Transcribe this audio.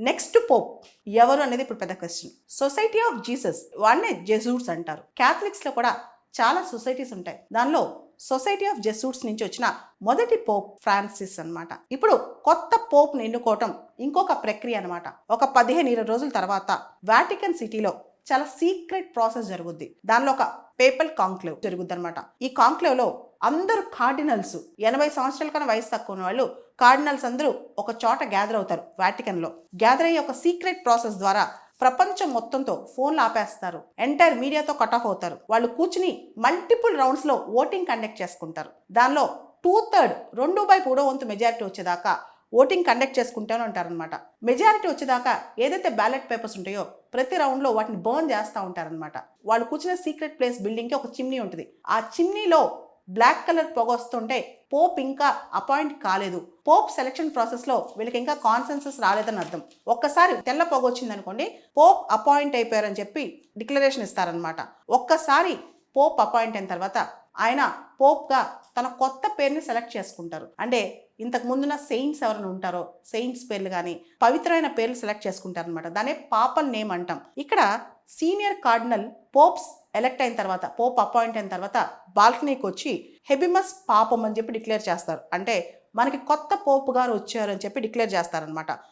Next Pope ఎవరు అనేది ఇప్పుడు పెద్ద క్వశ్చన్. సొసైటీ ఆఫ్ జీసస్ వాడినే జెసూట్స్ అంటారు. క్యాథలిక్స్ లో కూడా చాలా సొసైటీస్ ఉంటాయి. దానిలో సొసైటీ ఆఫ్ జెసూట్స్ నుంచి వచ్చిన మొదటి పోప్ ఫ్రాన్సిస్ అన్నమాట. ఇప్పుడు కొత్త పోప్ ని ఎన్నుకోవటం ఇంకొక ప్రక్రియ అన్నమాట. ఒక 15-20 రోజుల తర్వాత వాటికన్ సిటీలో చాలా సీక్రెట్ ప్రాసెస్ జరుగుద్ది. దానిలో ఒక పేపల్ కాంక్లేవ్ జరుగుద్ది అనమాట. ఈ కాంక్లేవ్ లో అందరూ కార్డినల్స్ 80 సంవత్సరాల కన్నా వయసు తక్కువ ఉన్న వాళ్ళు కార్డినల్స్ అందరూ ఒక చోట గ్యాదర్ అవుతారు. వాటికన్ లో గ్యాదర్ అయ్యే ఒక సీక్రెట్ ప్రాసెస్ ద్వారా ప్రపంచం మొత్తంతో ఫోన్లు ఆపేస్తారు. ఎంటైర్ మీడియాతో కట్ ఆఫ్ అవుతారు. వాళ్ళు కూర్చుని మల్టిపుల్ రౌండ్స్ లో ఓటింగ్ కండక్ట్ చేసుకుంటారు. దానిలో 2/3 2/3 మెజారిటీ వచ్చేదాకా ఓటింగ్ కండక్ట్ చేసుకుంటాను అంటారనమాట. మెజారిటీ వచ్చేదాకా ఏదైతే బ్యాలెట్ పేపర్స్ ఉంటాయో ప్రతి రౌండ్ లో వాటిని బర్న్ చేస్తూ ఉంటారనమాట. వాళ్ళు కూర్చున్న సీక్రెట్ ప్లేస్ బిల్డింగ్ కి ఒక చిమ్నీ ఉంటుంది. ఆ చిమ్నీలో బ్లాక్ కలర్ పొగ వస్తుంటే పోప్ ఇంకా అపాయింట్ కాలేదు. పోప్ సెలక్షన్ ప్రాసెస్ లో వీళ్ళకి ఇంకా కాన్సెన్సస్ రాలేదని అర్థం. ఒక్కసారి తెల్ల పొగ వచ్చింది అనుకోండి, పోప్ అపాయింట్ అయిపోయారని చెప్పి డిక్లరేషన్ ఇస్తారనమాట. ఒక్కసారి పోప్ అపాయింట్ అయిన తర్వాత ఆయన పోప్ గా తన కొత్త పేరుని సెలెక్ట్ చేసుకుంటారు. అంటే ఇంతకు ముందున్న సెయింట్స్ ఎవరైనా ఉంటారో సెయింట్స్ పేర్లు కానీ పవిత్రమైన పేర్లు సెలెక్ట్ చేసుకుంటారు అనమాట. దానే పాపల్ నేమ్ అంటాం. ఇక్కడ సీనియర్ కార్డినల్ పోప్స్ ఎలక్ట్ అయిన తర్వాత, పోప్ అపాయింట్ అయిన తర్వాత బాల్కనీకి వచ్చి హెబిమస్ పాపం అని చెప్పి డిక్లేర్ చేస్తారు. అంటే మనకి కొత్త పోప్ గారు వచ్చారు అని చెప్పి డిక్లేర్ చేస్తారనమాట.